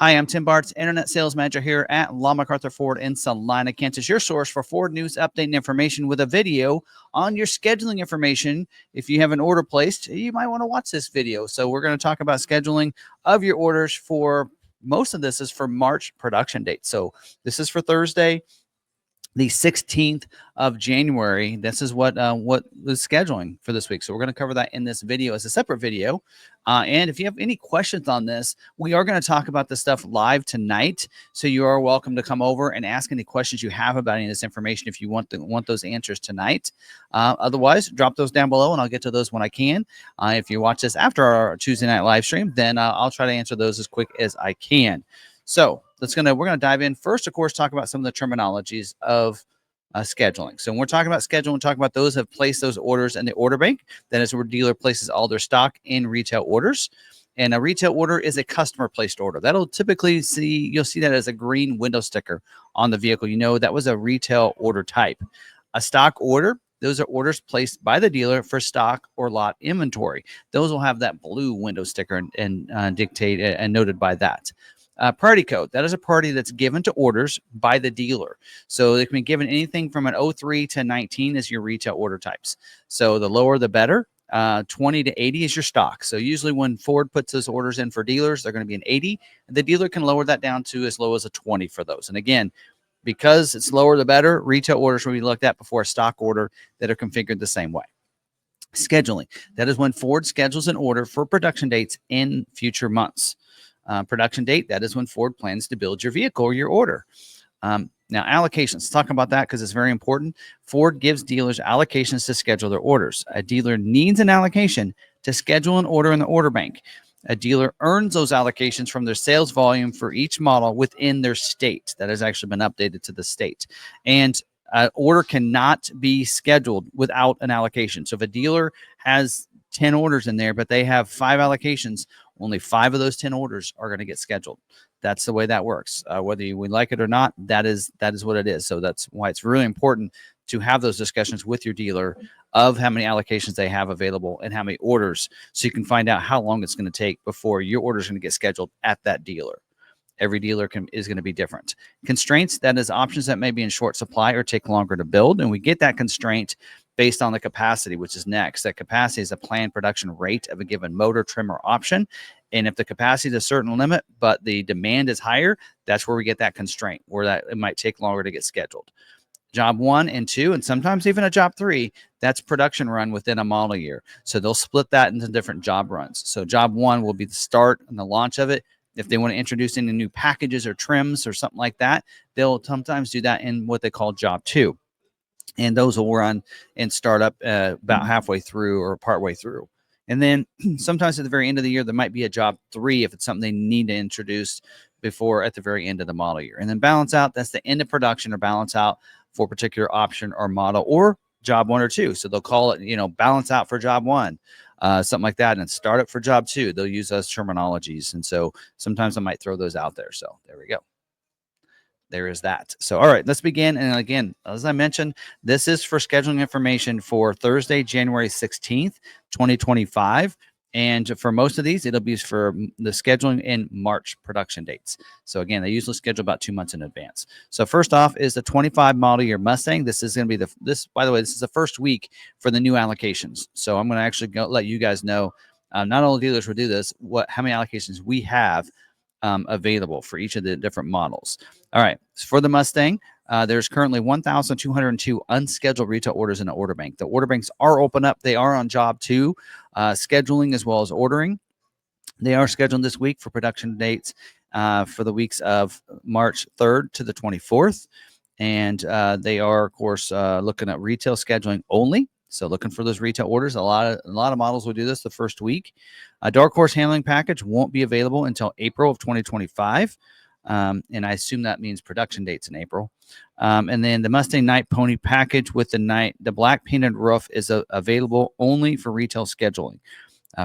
Hi, I'm Tim Bartz, Internet Sales Manager here at McArthur Ford in Salina, Kansas, your source for Ford news, update, and information with a video on your scheduling information. If you have an order placed, you might want to watch this video. So we're going to talk about scheduling of your orders for, most of this is for March production date. So this is for Thursday, the 16th of January. This is what was scheduling for this week. So we're going to cover that in this video as a separate video. And if you have any questions on this, we are going to talk about this stuff live tonight. So you are welcome to come over and ask any questions you have about any of this information if you want those answers tonight. Otherwise, drop those down below and I'll get to those when I can. If you watch this after our Tuesday night live stream, then I'll try to answer those as quick as I can. So we're gonna dive in first, of course, talk about some of the terminologies of scheduling. So when we're talking about scheduling, we're talking about those who have placed those orders in the order bank. That is where dealer places all their stock in retail orders. And a retail order is a customer placed order. That'll typically you'll see that as a green window sticker on the vehicle. You know that was a retail order type. A stock order, those are orders placed by the dealer for stock or lot inventory. Those will have that blue window sticker and dictate and noted by that. Priority code, that is a priority that's given to orders by the dealer. So they can be given anything from an 03 to 19 as your retail order types. So the lower, the better. 20 to 80 is your stock. So usually when Ford puts those orders in for dealers, they're going to be an 80. And the dealer can lower that down to as low as a 20 for those. And again, because it's lower, the better, retail orders will be looked at before a stock order that are configured the same way. Scheduling, that is when Ford schedules an order for production dates in future months. Production date, that is when Ford plans to build your vehicle or your order. Now, allocations, let's talk about that because it's very important. Ford gives dealers allocations to schedule their orders. A dealer needs an allocation to schedule an order in the order bank. A dealer earns those allocations from their sales volume for each model within their state. That has actually been updated to the state. And an order cannot be scheduled without an allocation. So if a dealer has 10 orders in there, but they have 5 allocations, only 5 of those 10 orders are going to get scheduled. That's the way that works. Whether we like it or not, that is what it is. So that's why it's really important to have those discussions with your dealer of how many allocations they have available and how many orders, so you can find out how long it's going to take before your order is going to get scheduled at that dealer. Every dealer is going to be different. Constraints, that is options that may be in short supply or take longer to build. And we get that constraint based on the capacity, which is next. That capacity is a planned production rate of a given motor, trim, or option. And if the capacity is a certain limit, but the demand is higher, that's where we get that constraint, where that it might take longer to get scheduled. Job 1 and 2, and sometimes even a job 3, that's production run within a model year. So they'll split that into different job runs. So job 1 will be the start and the launch of it. If they want to introduce any new packages or trims or something like that, they'll sometimes do that in what they call job 2. And those will run and start up about halfway through or partway through. And then sometimes at the very end of the year, there might be a job 3 if it's something they need to introduce before at the very end of the model year. And then balance out, that's the end of production or balance out for a particular option or model, or job 1 or 2. So they'll call it, balance out for job 1, something like that, and start up for job 2. They'll use those terminologies. And so sometimes I might throw those out there. So there we go. There is that. So, all right, let's begin. And again, as I mentioned, this is for scheduling information for Thursday, January 16th, 2025. And for most of these, it'll be for the scheduling in March production dates. So again, they usually schedule about 2 months in advance. So first off is the 25 model year Mustang. This is going to be by the way, this is the first week for the new allocations. So I'm going to actually let you guys know, not all dealers will do this, how many allocations we have available for each of the different models. All right, so for the Mustang, there's currently 1,202 unscheduled retail orders in the order bank. The order banks are open up. They are on job 2, scheduling as well as ordering. They are scheduled this week for production dates for the weeks of March 3rd to the 24th. And they are, of course, looking at retail scheduling only. So looking for those retail orders. A lot of models will do this the first week. A Dark Horse handling package won't be available until April of 2025. And I assume that means production dates in April. And then the Mustang Night Pony package with the black painted roof is available only for retail scheduling.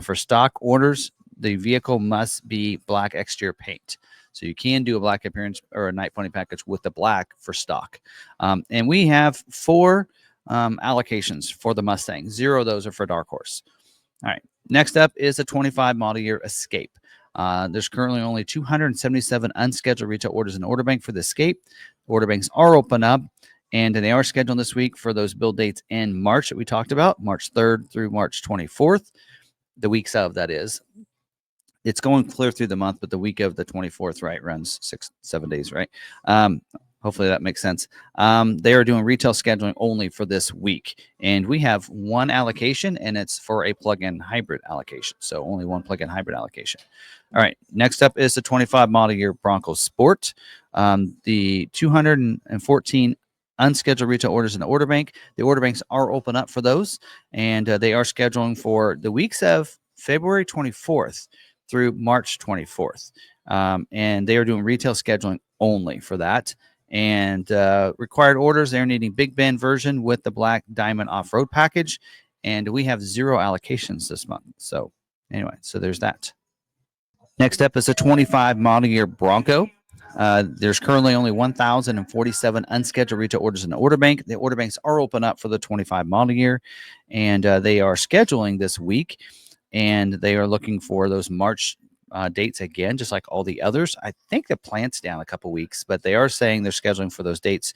For stock orders, the vehicle must be black exterior paint. So you can do a black appearance or a Night Pony package with the black for stock. And we have 4 allocations for the Mustang. 0 of those are for Dark Horse. All right. Next up is a 25 model year Escape. There's currently only 277 unscheduled retail orders in the order bank for the Escape. The order banks are open up, and they are scheduled this week for those build dates in March that we talked about, March 3rd through March 24th, the weeks of, that is. It's going clear through the month, but the week of the 24th, right, runs 6-7 days, right? Hopefully that makes sense. They are doing retail scheduling only for this week, and we have one allocation, and it's for a plug-in hybrid allocation. So only one plug-in hybrid allocation. All right, next up is the 25 model year Bronco Sport. The 214 unscheduled retail orders in the order bank. The order banks are open up for those, and they are scheduling for the weeks of February 24th through March 24th. And they are doing retail scheduling only for that. And required orders, they're needing Big Bend version with the Black Diamond off-road package. And we have 0 allocations this month. So anyway, so there's that. Next up is a 25 model year Bronco. There's currently only 1,047 unscheduled retail orders in the order bank. The order banks are open up for the 25 model year, and they are scheduling this week. And they are looking for those March dates again, just like all the others. I think the plant's down a couple weeks, but they are saying they're scheduling for those dates,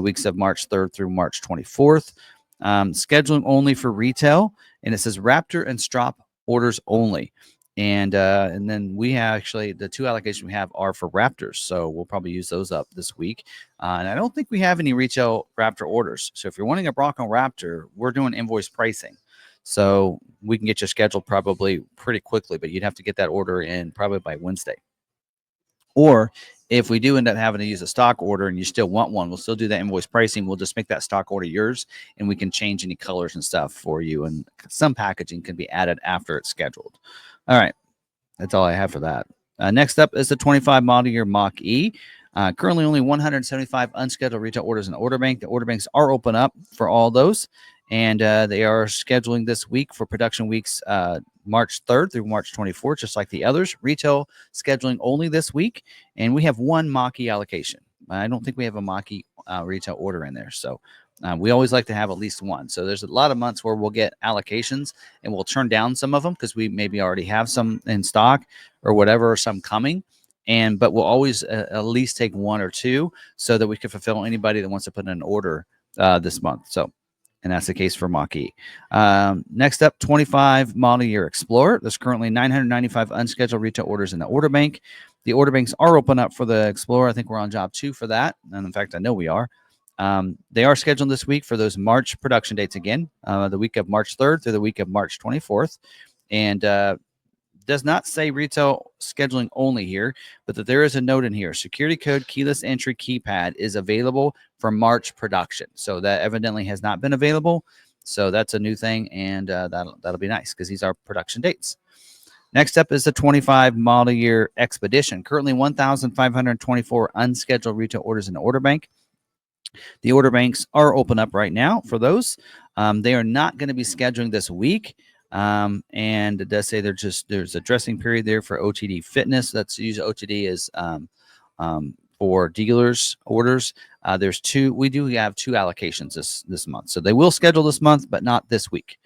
weeks of March 3rd through March 24th. Scheduling only for retail, and it says Raptor and Strop orders only. And then we have actually the 2 allocations we have are for Raptors, so we'll probably use those up this week. And I don't think we have any retail Raptor orders. So if you're wanting a Bronco Raptor, we're doing invoice pricing. So we can get you scheduled probably pretty quickly, but you'd have to get that order in probably by Wednesday. Or if we do end up having to use a stock order and you still want one, we'll still do that invoice pricing. We'll just make that stock order yours, and we can change any colors and stuff for you. And some packaging can be added after it's scheduled. All right. That's all I have for that. Next up is the 25 model year Mach-E. Currently only 175 unscheduled retail orders in the order bank. The order banks are open up for all those. And they are scheduling this week for production weeks March 3rd through March 24th, just like the others. Retail scheduling only this week. And we have one Mach-E allocation. I don't think we have a Mach-E retail order in there. So we always like to have at least one. So there's a lot of months where we'll get allocations and we'll turn down some of them because we maybe already have some in stock or whatever, or some coming. But we'll always at least take 1 or 2 so that we can fulfill anybody that wants to put in an order this month. So. And that's the case for Mach-E. Next up, 25 model year Explorer. There's currently 995 unscheduled retail orders in the order bank. The order banks are open up for the Explorer. I think we're on job 2 for that. And in fact, I know we are. They are scheduled this week for those March production dates again, the week of March 3rd through the week of March 24th. And does not say retail scheduling only here, but that there is a note in here. Security code keyless entry keypad is available for March production. So that evidently has not been available. So that's a new thing, and that'll be nice because these are production dates. Next up is the 25 model year Expedition. Currently 1,524 unscheduled retail orders in the order bank. The order banks are open up right now for those. They are not going to be scheduling this week. And it does say there's a dressing period there for OTD Fitness. That's usually OTD is for dealers orders. We do have 2 allocations this month. So they will schedule this month, but not this week.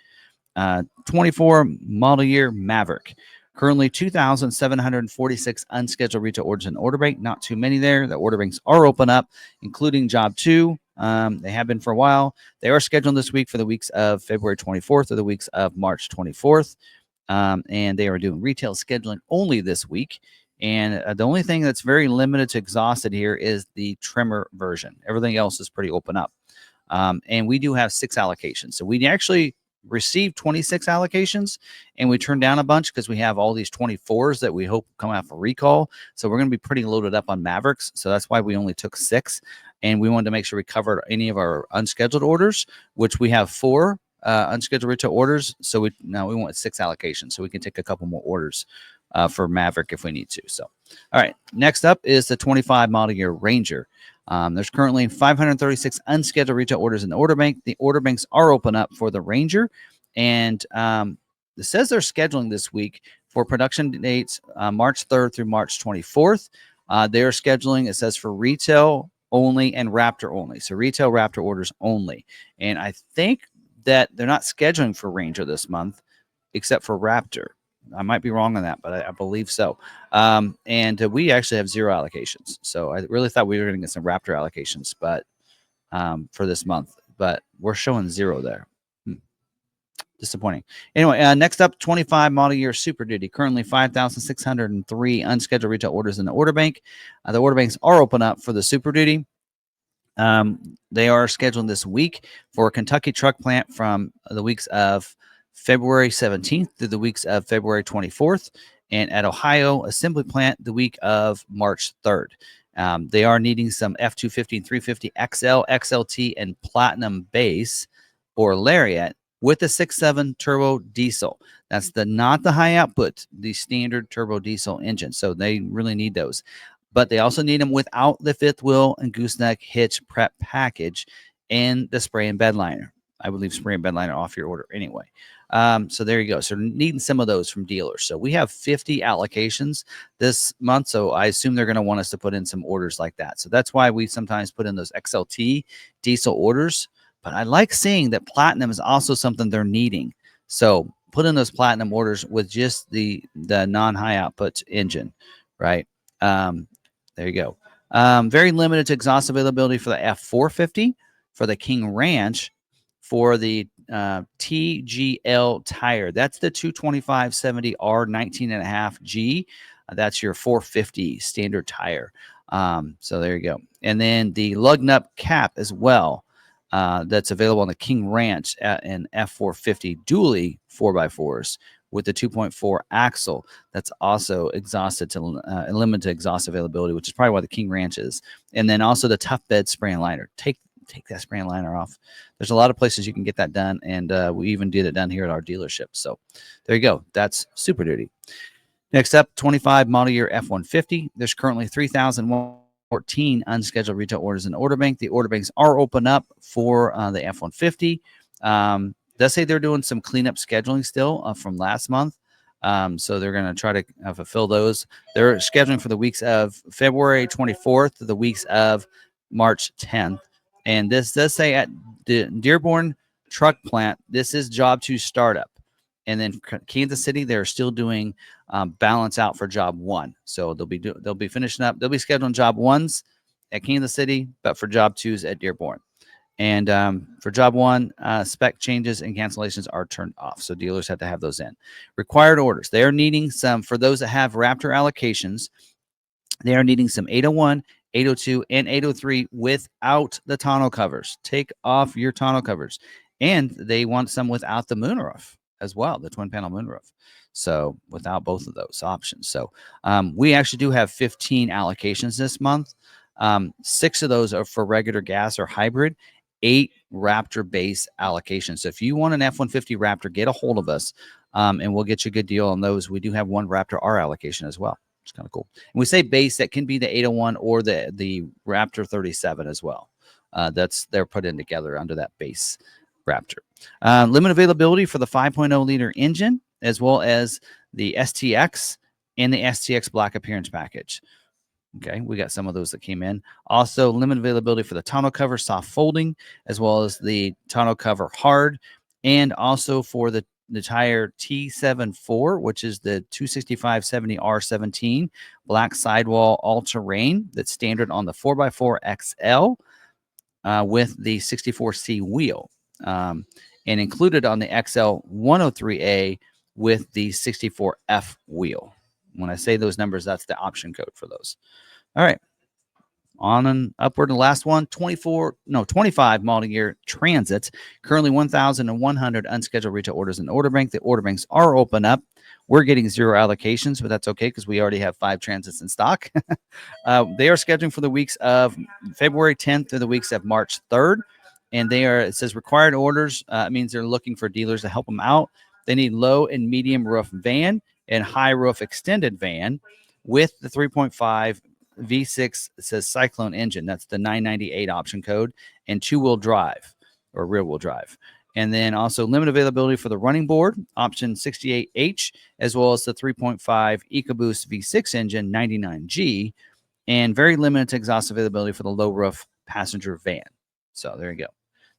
24 model year Maverick. Currently 2,746 unscheduled retail orders in order bank. Not too many there. The order banks are open up, including job 2. They have been for a while. They are scheduled this week for the weeks of February 24th or the weeks of March 24th. And they are doing retail scheduling only this week. And the only thing that's very limited to exhausted here is the trimmer version. Everything else is pretty open up. And we do have 6 allocations. So we actually received 26 allocations, and we turned down a bunch because we have all these 24s that we hope come out for recall. So we're going to be pretty loaded up on Mavericks. So that's why we only took 6. And we wanted to make sure we covered any of our unscheduled orders, which we have 4 unscheduled retail orders. So we want 6 allocations, so we can take a couple more orders for Maverick if we need to. So, all right, next up is the 25 model year Ranger. There's currently 536 unscheduled retail orders in the order bank. The order banks are open up for the Ranger, and it says they're scheduling this week for production dates March 3rd through March 24th. They are scheduling, it says, for retail only and Raptor only. So retail Raptor orders only. And I think that they're not scheduling for Ranger this month, except for Raptor. I might be wrong on that, but I believe so. And we actually have 0 allocations. So I really thought we were going to get some Raptor allocations, but for this month, but we're showing 0 there. Disappointing. Anyway, next up, 25 model year Super Duty. Currently 5,603 unscheduled retail orders in the order bank. The order banks are open up for the Super Duty. They are scheduled this week for Kentucky Truck Plant from the weeks of February 17th through the weeks of February 24th, and at Ohio Assembly Plant the week of March 3rd. They are needing some F250 and 350 XL, XLT, and Platinum base or Lariat with the 6.7 turbo diesel. That's not the high output, the standard turbo diesel engine. So they really need those. But they also need them without the 5th wheel and gooseneck hitch prep package and the spray and bed liner. I would leave spray and bed liner off your order anyway. So there you go. So needing some of those from dealers. So we have 50 allocations this month. So I assume they're going to want us to put in some orders like that. So that's why we sometimes put in those XLT diesel orders. But I like seeing that Platinum is also something they're needing. So put in those Platinum orders with just the non-high output engine, right? There you go. Very limited to exhaust availability for the F450, for the King Ranch, for the TGL tire. That's the 225/70R 19.5 G. That's your 450 standard tire. So there you go. And then the lug nut cap as well. That's available on the King Ranch and F450 dually 4x4s with the 2.4 axle. That's also exhausted to limited exhaust availability, which is probably why the King Ranch is. And then also the tough bed spray and liner. Take that spray and liner off. There's a lot of places you can get that done, and we even did it done here at our dealership. So there you go. That's Super Duty. Next up, 25 model year F-150. There's currently 3,014 unscheduled retail orders in the order bank. The order banks are open up for the F-150. Does say they're doing some cleanup scheduling still from last month. So they're going to try to fulfill those. They're scheduling for the weeks of February 24th to the weeks of March 10th. And this does say at the Dearborn Truck Plant, this is job 2 startup. And then Kansas City, they're still doing balance out for job 1. So they'll be finishing up. They'll be scheduling job 1s at Kansas City, but for job 2s at Dearborn. And for job 1, spec changes and cancellations are turned off. So dealers have to have those in. Required orders. They are needing some, for those that have Raptor allocations, they are needing some 801, 802, and 803 without the tonneau covers. Take off your tonneau covers. And they want some without the moonroof as well, the twin panel moonroof. So without both of those options. So we actually do have 15 allocations this month. 6 of those are for regular gas or hybrid. 8 Raptor base allocations. So if you want an F-150 Raptor, get a hold of us, and we'll get you a good deal on those. We do have 1 Raptor R allocation as well. It's kind of cool. And we say base, that can be the 801 or the Raptor 37 as well. They're put in together under that base Raptor. Limit availability for the 5.0 liter engine, as well as the STX and the STX Black Appearance Package. Okay, we got some of those that came in. Also, limited availability for the tonneau cover soft folding, as well as the tonneau cover hard, and also for the tire T74, which is the 265/70R17 black sidewall all-terrain that's standard on the 4x4 XL with the 64C wheel, and included on the XL 103A with the 64F wheel. When I say those numbers, that's the option code for those. All right. On and upward. The last one, 25 model year Transit. Currently 1,100 unscheduled retail orders in the order bank. The order banks are open up. We're getting 0 allocations, but that's okay because we already have 5 Transits in stock. They are scheduling for the weeks of February 10th to the weeks of March 3rd. And it says required orders. It means they're looking for dealers to help them out. They need low and medium roof van and high roof extended van with the 3.5 V6, it says Cyclone engine. That's the 998 option code, and 2-wheel drive or rear-wheel drive. And then also limited availability for the running board, option 68H, as well as the 3.5 EcoBoost V6 engine, 99G, and very limited exhaust availability for the low roof passenger van. So there you go.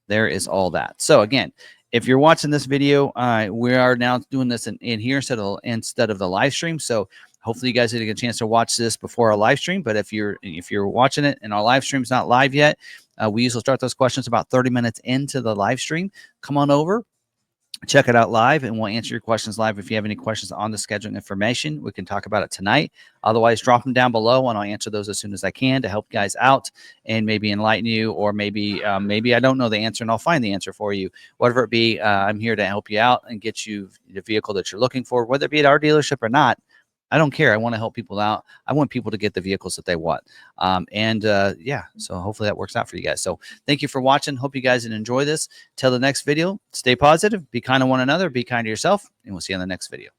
There is all that. So again, if you're watching this video, we are now doing this in here instead of the live stream. So hopefully you guys did get a chance to watch this before our live stream. But if you're watching it and our live stream's not live yet, we usually start those questions about 30 minutes into the live stream. Come on over, check it out live, and we'll answer your questions live. If you have any questions on the scheduling information, we can talk about it tonight. Otherwise, drop them down below, and I'll answer those as soon as I can to help guys out and maybe enlighten you, or maybe I don't know the answer, and I'll find the answer for you. Whatever it be, I'm here to help you out and get you the vehicle that you're looking for, whether it be at our dealership or not. I don't care. I want to help people out. I want people to get the vehicles that they want. Yeah, so hopefully that works out for you guys. So thank you for watching. Hope you guys enjoy this. Till the next video, stay positive, be kind to one another, be kind to yourself, and we'll see you on the next video.